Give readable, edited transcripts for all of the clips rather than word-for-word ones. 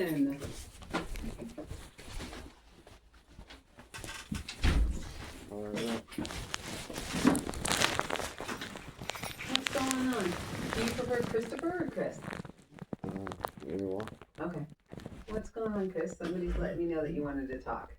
in? What's going on? Do you prefer Christopher or Chris? Either one. Okay. What's going on, Chris? Somebody's letting me know that you wanted to talk.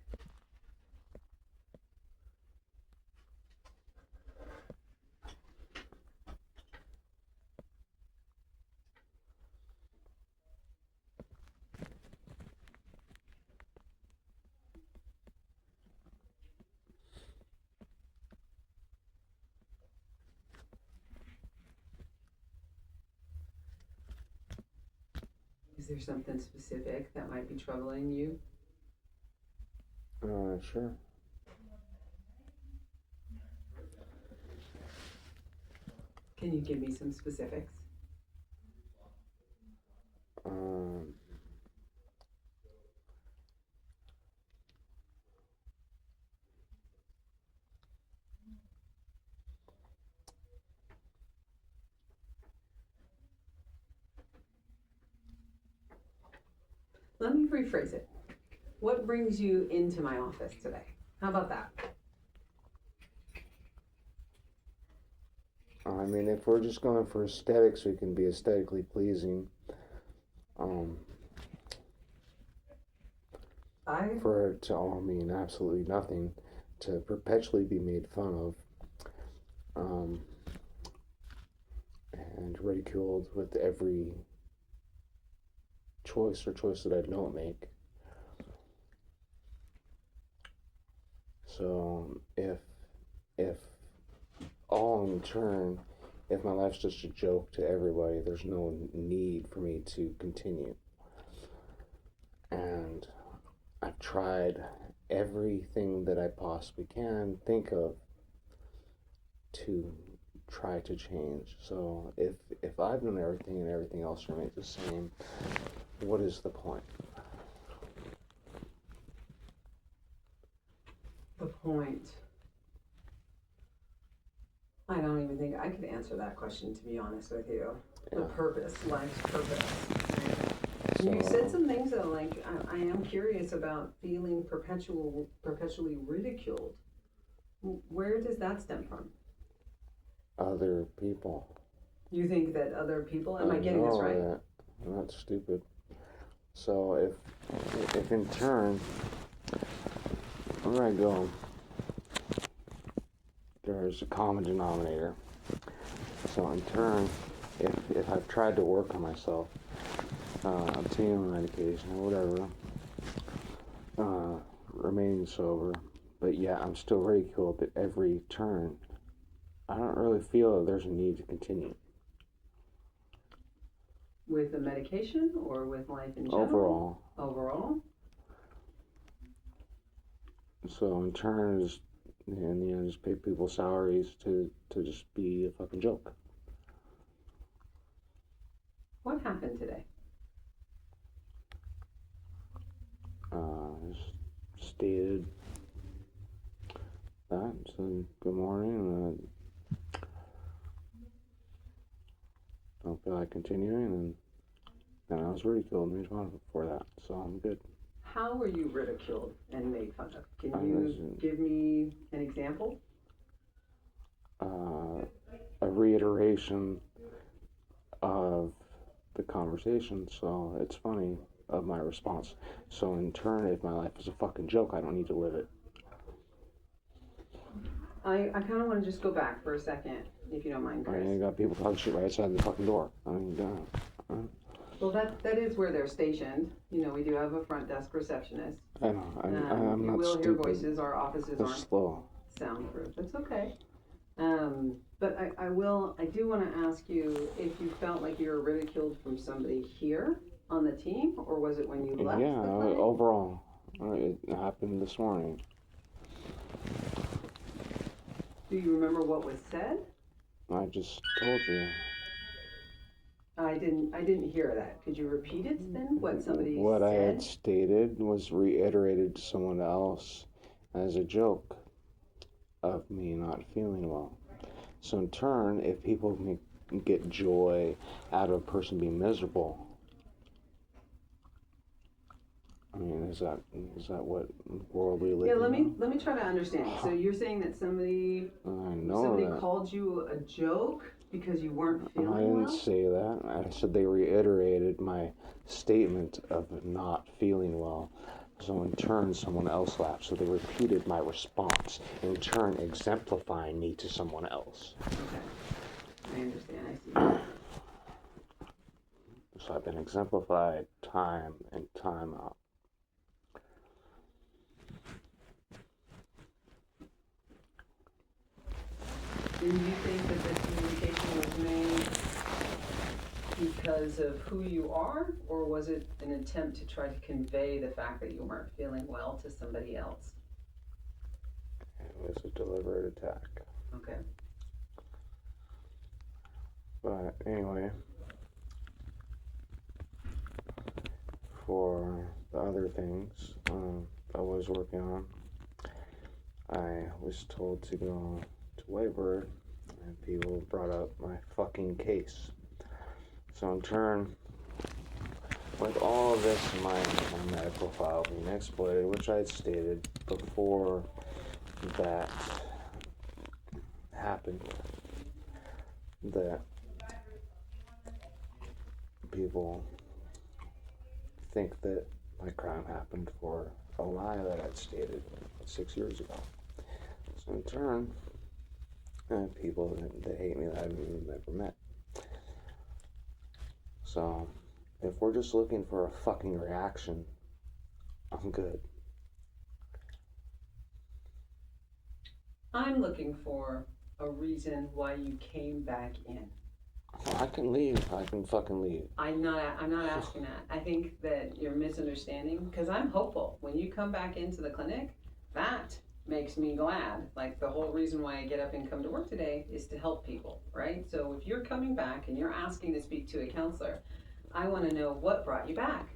Is there something specific that might be troubling you? Sure. Can you give me some specifics? Let me rephrase it. What brings you into my office today? How about that? I mean, if we're just going for aesthetics, we can be aesthetically pleasing. For it to all mean absolutely nothing, to perpetually be made fun of, and ridiculed with every choice that I don't make. So if all in turn, if my life's just a joke to everybody, there's no need for me to continue. And I've tried everything that I possibly can think of to try to change. So if I've done everything and everything else remains the same, what is the point? The point. I don't even think I could answer that question, to be honest with you. Yeah. The purpose, life's purpose. So, you said some things though, like I am curious about feeling perpetually ridiculed. Where does that stem from? Other people. You think that other people? Am I getting this right? I'm not stupid. So if in turn, where I go, there's a common denominator. So in turn, if I've tried to work on myself, obtaining medication or whatever, remaining sober, but yeah, I'm still ridiculed at every turn, I don't really feel that there's a need to continue. With the medication or with life in general? Overall? So in turn, in the end, just pay people salaries to just be a fucking joke. What happened today? Just stated that, said good morning, don't feel like continuing, and I was ridiculed and made fun of for that, so I'm good. How were you ridiculed and made fun of? Can you give me an example? A reiteration of the conversation, so it's funny, of my response. So in turn, if my life is a fucking joke, I don't need to live it. I kind of want to just go back for a second, if you don't mind, Chris. I mean, you got people talking shit right outside the fucking door. I mean, well, that is where they're stationed. You know, we do have a front desk receptionist. I know. I'm not will stupid. Hear voices. Our offices They're aren't slow. Soundproof. It's okay. But I do want to ask you if you felt like you were ridiculed from somebody here on the team, or was it when you left? Yeah, overall. It happened this morning. Do you remember what was said? I just told you. I didn't hear that. Could you repeat it then? What somebody said? What I had stated was reiterated to someone else as a joke of me not feeling well. So in turn, if people get joy out of a person being miserable, I mean, is that what world we live Yeah, in? let me try to understand. So you're saying that somebody I know somebody that. called you a joke because you weren't I feeling didn't well? say that. I said they reiterated my statement of not feeling well. So in turn, someone else laughed. So they repeated my response, in turn exemplifying me to someone else. Okay. I understand. I see. So I've been exemplified time and time out. Do you think that this communication was made because of who you are, or was it an attempt to try to convey the fact that you weren't feeling well to somebody else? It was a deliberate attack. Okay. But anyway, for the other things I was working on, I was told to go to Whitebird, and people brought up my fucking case. So in turn, with all of this, my medical file being exploited, which I had stated before that happened, that people think that my crime happened for a lie that I'd stated 6 years ago. So in turn, people that hate me that I've even never met. So if we're just looking for a fucking reaction, I'm good. I'm looking for a reason why you came back in. I can leave. I can fucking leave. I'm not asking that. I think that you're misunderstanding because I'm hopeful. When you come back into the clinic, that makes me glad. Like the whole reason why I get up and come to work today is to help people, right? So if you're coming back and you're asking to speak to a counselor, I want to know what brought you back.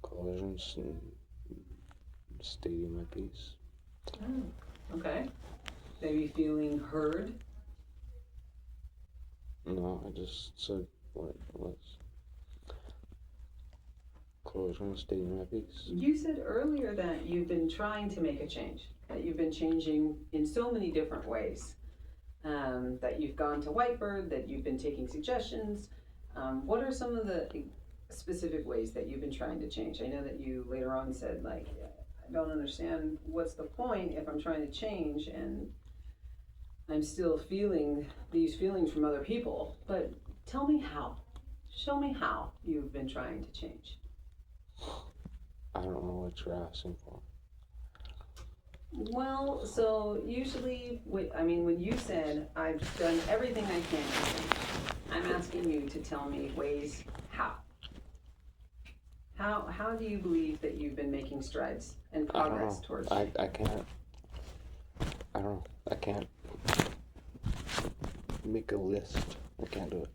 Collisions and stating my piece. Oh, okay. Maybe feeling heard. No, I just said what it was. Closure and stating my piece. You said earlier that you've been trying to make a change, that you've been changing in so many different ways. That you've gone to Whitebird, that you've been taking suggestions. What are some of the specific ways that you've been trying to change? I know that you later on said, like, I don't understand what's the point if I'm trying to change and I'm still feeling these feelings from other people. But tell me how. Show me how you've been trying to change. I don't know what you're asking for. Well, so usually, when you said, I've done everything I can to change, I'm asking you to tell me ways how. How do you believe that you've been making strides and progress towards change? I can't. I don't know. I can't make a list. I can't do it.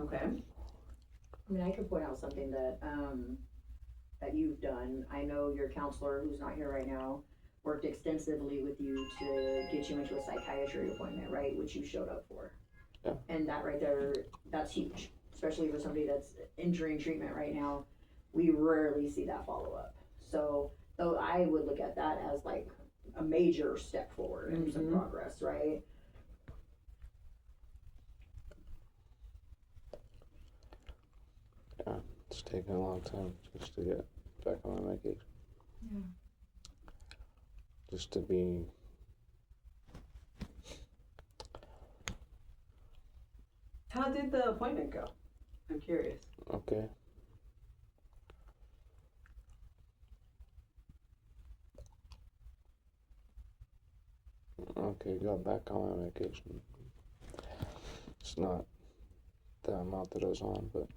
Okay. I mean, I could point out something that that you've done. I know your counselor, who's not here right now, worked extensively with you to get you into a psychiatry appointment, right? Which you showed up for. Yeah. And that right there, that's huge, especially for somebody that's entering treatment right now. We rarely see that follow up. So, though I would look at that as like a major step forward and some progress, right? Yeah, it's taken a long time just to get back on my medication. Yeah. Just to be. How did the appointment go? I'm curious. Okay. Okay, got back on my medication. It's not the amount that I was on, but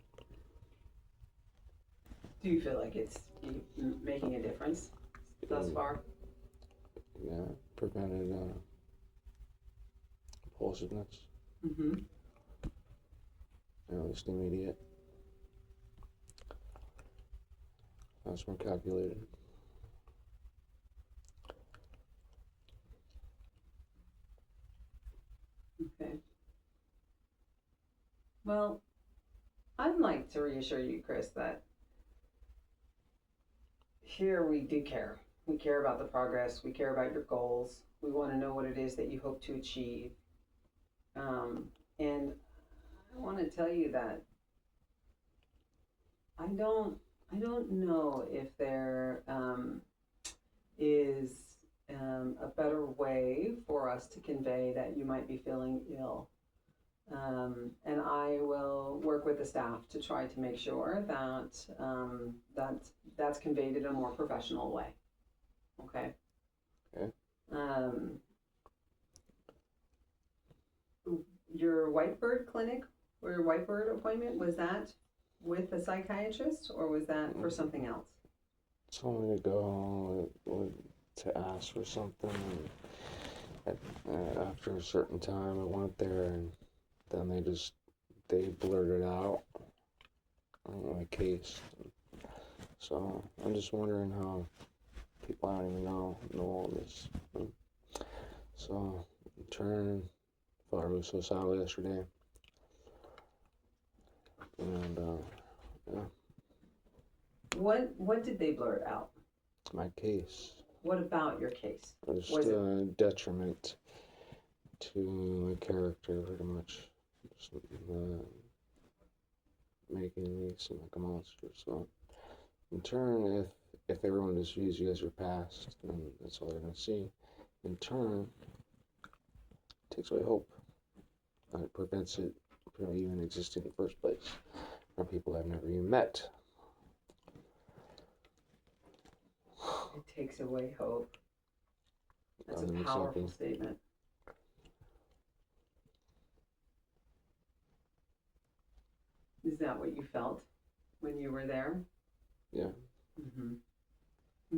Do you feel like it's making a difference thus far? yeah, prevented impulsiveness, Mm-hmm. at least immediate. I was more calculated. Okay. Well, I'd like to reassure you, Chris, that here we do care. We care about the progress. We care about your goals. We want to know what it is that you hope to achieve. And I want to tell you that I don't know if there is a better way for us to convey that you might be feeling ill. And I will work with the staff to try to make sure that that's conveyed in a more professional way. Okay. Okay. Your Whitebird clinic or your Whitebird appointment, was that with a psychiatrist or was that for something else? Told me to go to ask for something. And after a certain time, I went there, and then they blurted out my case. So I'm just wondering how people I don't even know all this. So in turn, thought I was so sad yesterday, and yeah. What did they blurt out? My case. What about your case? Just a detriment to my character, pretty much. Just making me seem like a monster. So, in turn, if everyone just views you as your past, then that's all they're gonna see. In turn, it takes away hope. It prevents it from even existing in the first place. From people I've never even met. It takes away hope. That's a Exactly. powerful statement. Is that what you felt when you were there? Yeah. Mm-hmm.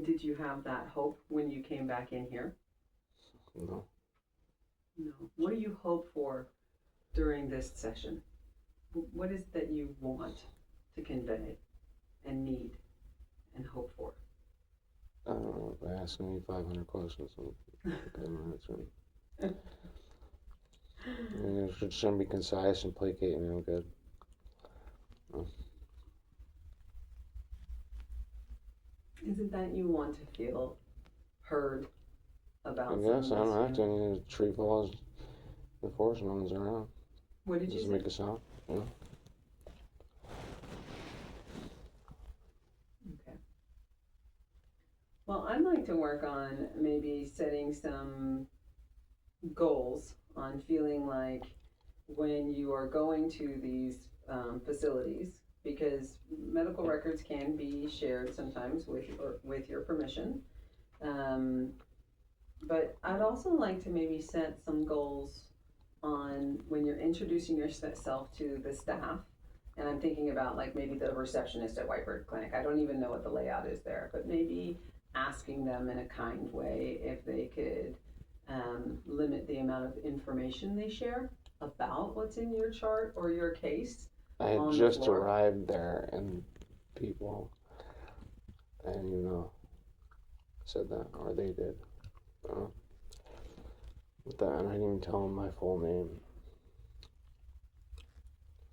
Did you have that hope when you came back in here? No. No. What do you hope for during this session? What is it that you want to convey and need and hope for? I don't know. By asking me 500 questions, I'm answering. It shouldn't be concise and placate me. I'm good. Isn't that you want to feel heard about? I guess I'm acting. A tree falls, the forest no one's around. What did you say? Make a sound. Yeah. Okay. Well, I'd like to work on maybe setting some goals on feeling like when you are going to these facilities, because medical records can be shared sometimes with your permission. But I'd also like to maybe set some goals on when you're introducing yourself to the staff. And I'm thinking about like maybe the receptionist at Whitebird Clinic. I don't even know what the layout is there, but maybe asking them in a kind way if they could limit the amount of information they share about what's in your chart or your case. I had just arrived there, and people, I didn't even know, said that, or they did. With that, and I didn't even tell them my full name.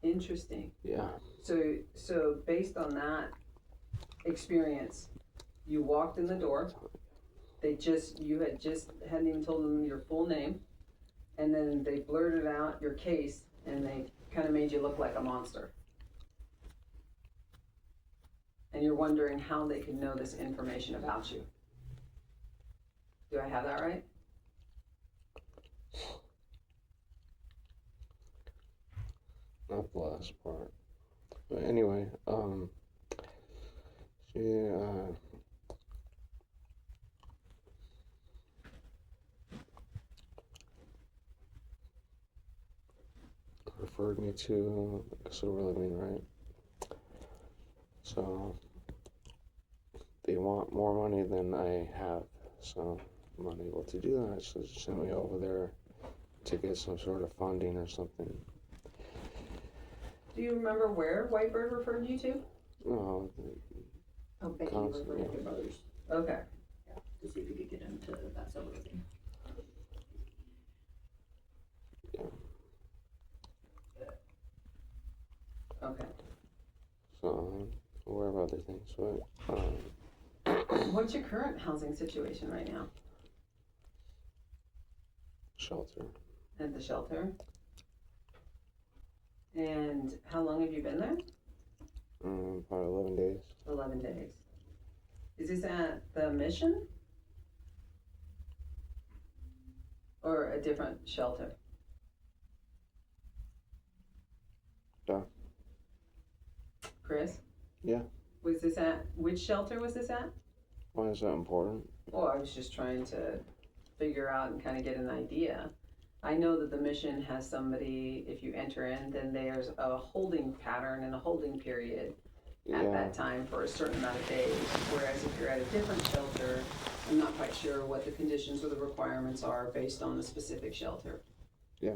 Interesting. Yeah. So based on that experience, you walked in the door. You hadn't even told them your full name, and then they blurted out your case, and they kind of made you look like a monster. And you're wondering how they could know this information about you. Do I have that right? Not the last part. But anyway, she, referred me to a silver living, right? So they want more money than I have, so I'm unable to do that. So she sent me over there to get some sort of funding or something. Do you remember where Whitebird referred you to? No, Oh, Becky referred to your brothers. Okay. Yeah, to see if you could get him to that silver thing. yeah. Okay. aware of other things, but What's your current housing situation right now shelter. at the shelter? And how long have you been there? About 11 days. 11 days. Is this at the Mission? Or a different shelter? Yeah. Chris? Yeah. Was this at, which shelter was this at? Why is that important? Well, I was just trying to figure out and kind of get an idea. I know that the Mission has somebody, if you enter in, then there's a holding pattern and a holding period at that time for a certain amount of days. Whereas if you're at a different shelter, I'm not quite sure what the conditions or the requirements are based on the specific shelter. Yeah.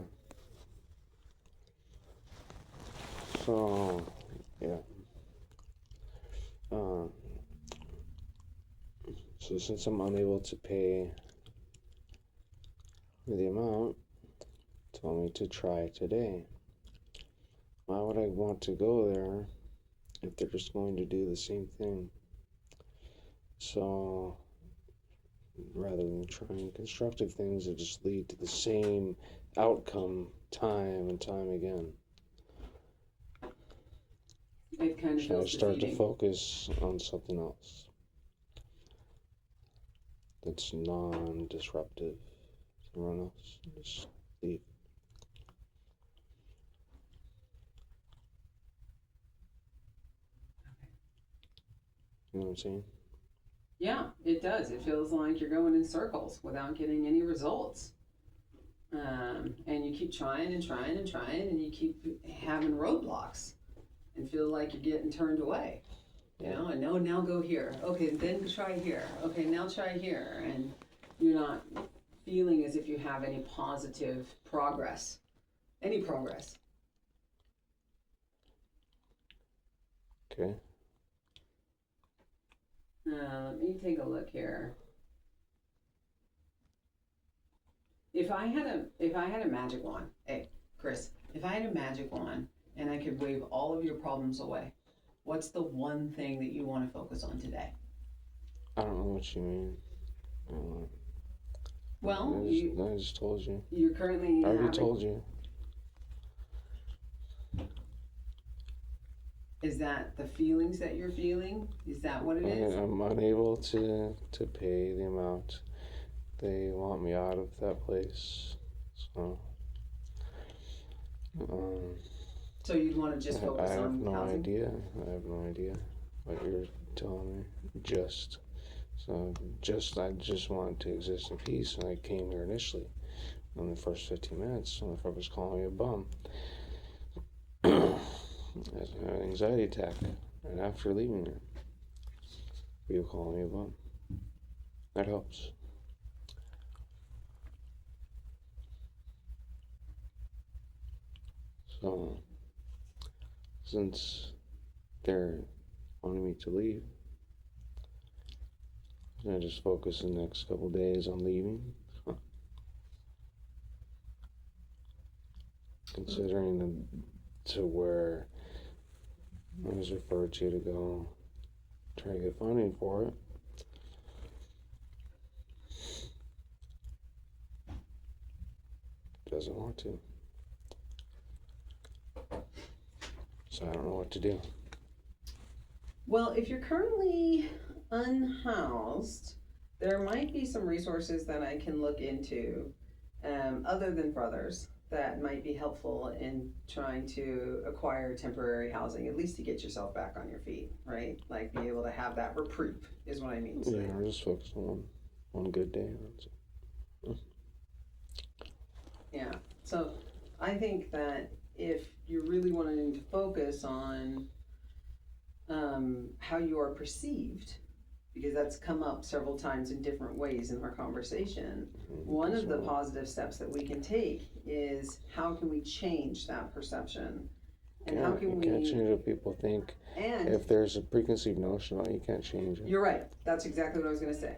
So, yeah. So since I'm unable to pay the amount, told me to try today. Why would I want to go there if they're just going to do the same thing? So rather than trying constructive things that just lead to the same outcome time and time again, It kind of should I feels start defeating. to focus on something else that's non-disruptive? Everyone else just leave. You know what I'm saying? Yeah, it does. It feels like you're going in circles without getting any results. And you keep trying and trying and trying, and you keep having roadblocks and feel like you're getting turned away. You know, and no, now go here. Okay, then try here. Okay, now try here. And you're not feeling as if you have any positive progress. Any progress. Okay. Let me take a look here. If I had a magic wand, hey, Chris, if I had a magic wand and I could wave all of your problems away, what's the one thing that you want to focus on today? I don't know what you mean. Well, I just told you. You're currently I already told you. Is that the feelings that you're feeling? Is that what it is? I'm unable to pay the amount. They want me out of that place. So So you'd want to just focus I have on no housing? idea. I have no idea what you're telling me. I just wanted to exist in peace, and I came here initially. In the first 15 minutes, the fuck was calling me a bum. I had an anxiety attack, and after leaving here, people calling me a bum. That helps. So, since they're wanting me to leave, I just focus the next couple days on leaving. Considering to where I was referred to go try to get funding for it. Doesn't want to. So I don't know what to do. Well, if you're currently unhoused, there might be some resources that I can look into, other than Brothers, that might be helpful in trying to acquire temporary housing, at least to get yourself back on your feet, right? Like be able to have that reprieve is what I mean. Yeah, we're just focused on one good day. Yeah, so I think that if you're really wanting to focus on how you are perceived, because that's come up several times in different ways in our conversation, one of the positive steps that we can take is how can we change that perception? And how can you we can't change what people think. And if there's a preconceived notion, you can't change it. You're right. That's exactly what I was going to say.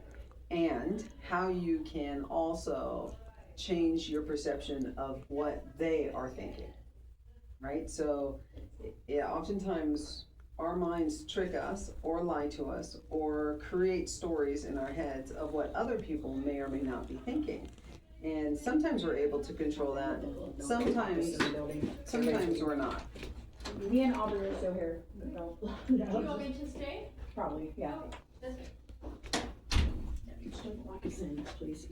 And how you can also change your perception of what they are thinking, right? So, yeah, oftentimes our minds trick us or lie to us or create stories in our heads of what other people may or may not be thinking. And sometimes we're able to control that. Sometimes we're not. Me and Aubrey are still here. No. Do you want me to stay? Probably, yeah. This way. Just don't lock us in, please.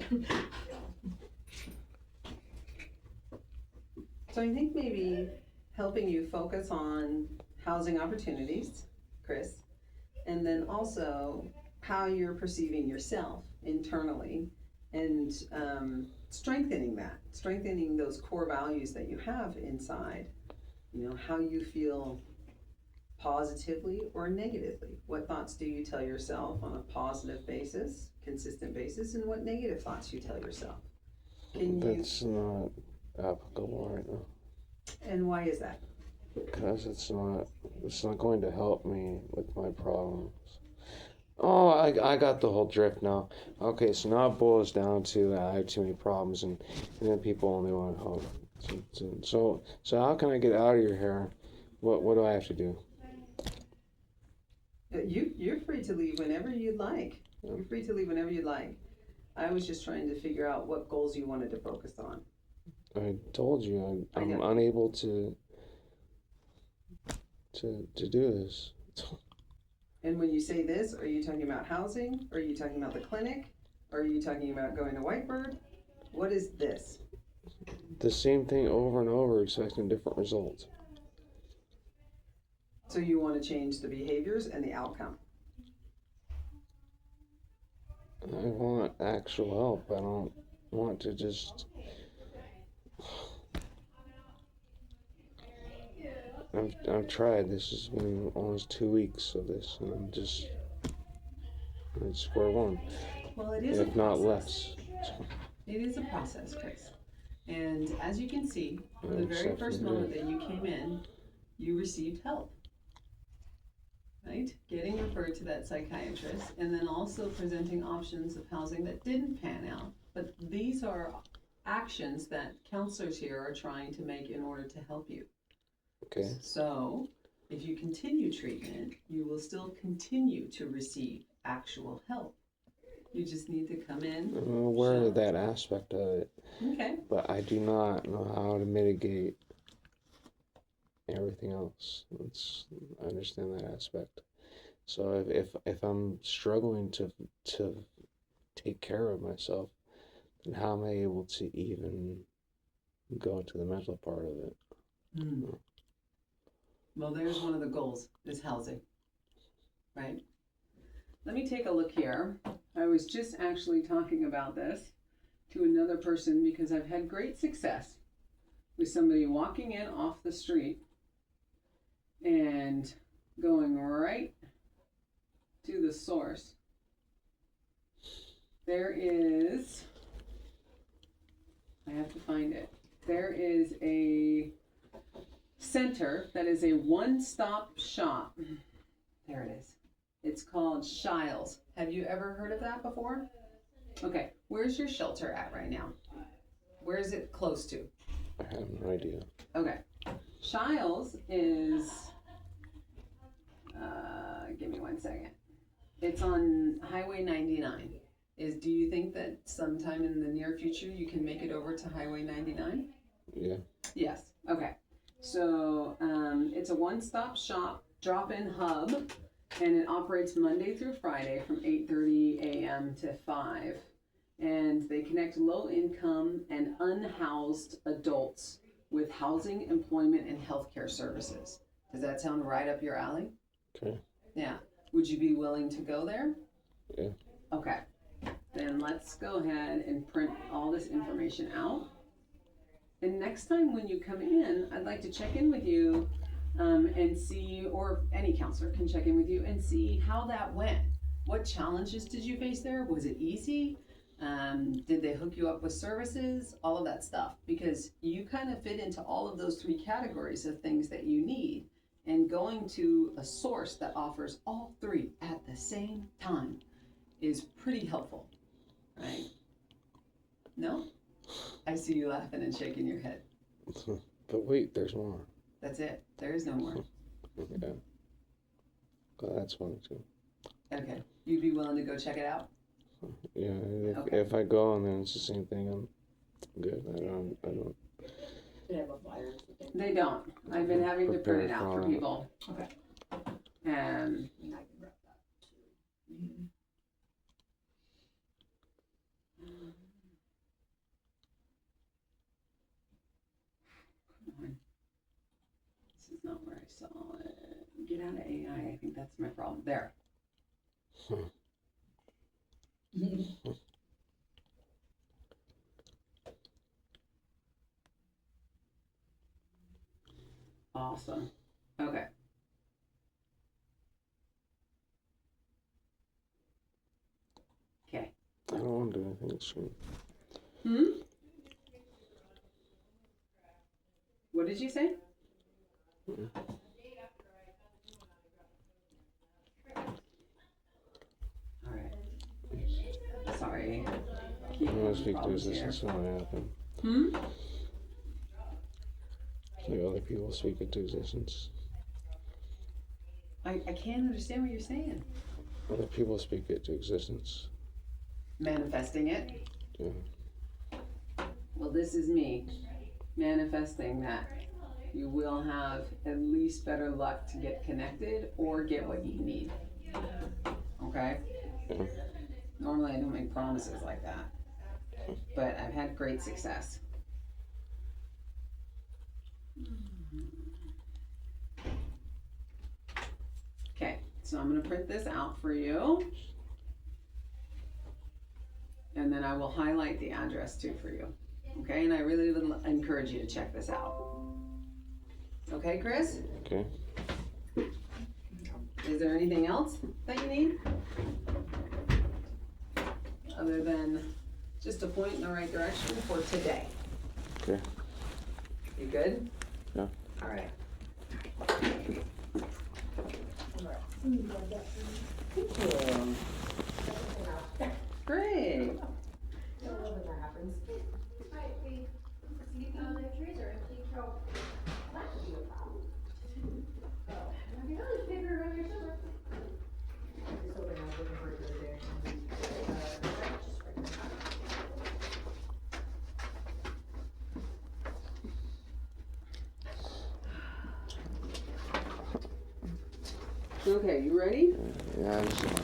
So I think maybe helping you focus on housing opportunities, Chris, and then also how you're perceiving yourself internally, and strengthening those core values that you have inside. You know, how you feel positively or negatively. What thoughts do you tell yourself on a positive basis, consistent basis, and what negative thoughts you tell yourself? That's not applicable right now. And why is that? Because it's not going to help me with my problems. Oh, I got the whole drift now. Okay, so now it boils down to I have too many problems, and then people only want help. So how can I get out of your hair? What do I have to do? You're free to leave whenever you'd like. You're free to leave whenever you'd like. I was just trying to figure out what goals you wanted to focus on. I told you I'm unable to do this. And when you say this, are you talking about housing? Are you talking about the clinic? Are you talking about going to Whitebird? What is this? The same thing over and over, expecting different results. So you want to change the behaviors and the outcome. I want actual help. I don't want to just... I've tried. This has been almost 2 weeks of this, and I'm just at square one. Well, it is if not less. It is a process, Chris. And as you can see, the very first moment that you came in, you received help. Right? Getting referred to that psychiatrist, and then also presenting options of housing that didn't pan out. But these are actions that counselors here are trying to make in order to help you. Okay. So, if you continue treatment, you will still continue to receive actual help. You just need to come in. I'm aware of that aspect of it. Okay. But I do not know how to mitigate everything else. I understand that aspect. So if I'm struggling to take care of myself, then how am I able to even go to the mental part of it? Well, there's one of the goals, is housing, right? Let me take a look here. I was just actually talking about this to another person because I've had great success with somebody walking in off the street and going right to the source. There is, I have to find it. There is a center that is a one-stop shop. There it is. It's called Shiles. Have you ever heard of that before? Okay, where's your shelter at right now? Where is it close to? I have no idea. Okay, Shiles is, give me 1 second. It's on Highway 99. Do you think that sometime in the near future you can make it over to Highway 99? Yeah. Yes, okay. So it's a one-stop shop, drop-in hub, and it operates Monday through Friday from 8:30 a.m. to 5. And they connect low-income and unhoused adults with housing, employment, and healthcare services. Does that sound right up your alley? Okay. Yeah. Would you be willing to go there? Yeah. Okay. Then let's go ahead and print all this information out. And next time when you come in, I'd like to check in with you and see, or any counselor can check in with you and see how that went. What challenges did you face there? Was it easy? Did they hook you up with services? All of that stuff. Because you kind of fit into all of those 3 categories of things that you need. And going to a source that offers all 3 at the same time is pretty helpful, right? No? I see you laughing and shaking your head. But wait, there's more. That's it. There is no more. Yeah. that's fine too. Okay, you'd be willing to go check it out? Yeah, Okay. if I go and then it's the same thing, I'm good. I don't. They have a flyer or something. They don't. I've been having to print it Prepare out for for it. people. Okay. And I mean, I can grab that too. this is not where I saw it. Get out of AI. I think that's my problem. There. Awesome. Okay. Okay. I don't want to do anything extreme. What did you say? All right. Sorry. Keep I'm gonna having speak to problems his here. assistant when it happen. Like other people speak into existence. I can't understand what you're saying. Other people speak it to existence. Manifesting it. Yeah. Well, this is me manifesting that you will have at least better luck to get connected or get what you need. Okay? Yeah. Normally I don't make promises like that, but I've had great success. Okay, so I'm gonna print this out for you. And then I will highlight the address too for you. Okay, and I really would encourage you to check this out. Okay, Chris? Okay. Is there anything else that you need? Other than just a point in the right direction for today. Okay. You good? Yeah. All right. Great. Okay, you ready? Yeah, I just want to.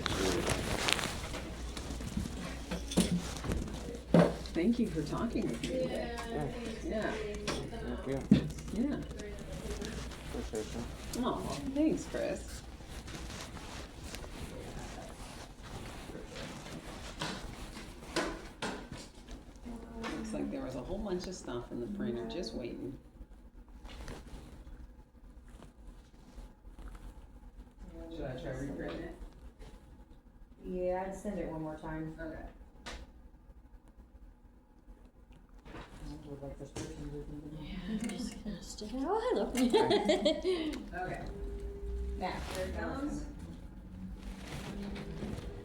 Thank you for talking with me today. Yeah, Yeah. yeah. Appreciate you. Oh, thanks, Chris. Looks like there was a whole bunch of stuff in the printer just waiting. Should I try reprinting it? Yeah, I'd send it one more time. Okay. With like prescriptions or something. I'm just gonna stick it. Oh, hello. Okay, Yeah. here it comes.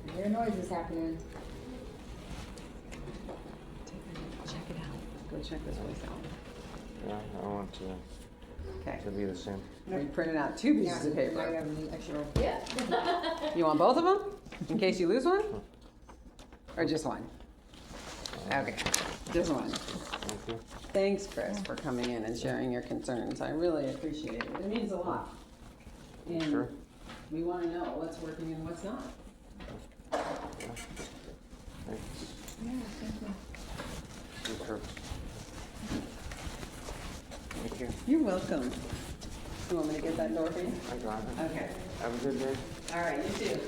I hear noises happening. Check it out. Go check this place out. Yeah, I want Okay. to be the same. We printed out 2 pieces of Now you paper. have an extra. Yeah. You want both of them? In case you lose one? Or just one? Okay, just one. Thank you. Thanks, Chris, for coming in and sharing your concerns. I really appreciate it. It means a lot. And Sure. we want to know what's working and what's not. Thanks. You sure. Thank you. You're welcome. You want me to get that door for you? I got it. Okay. Have a good day. All right, you too.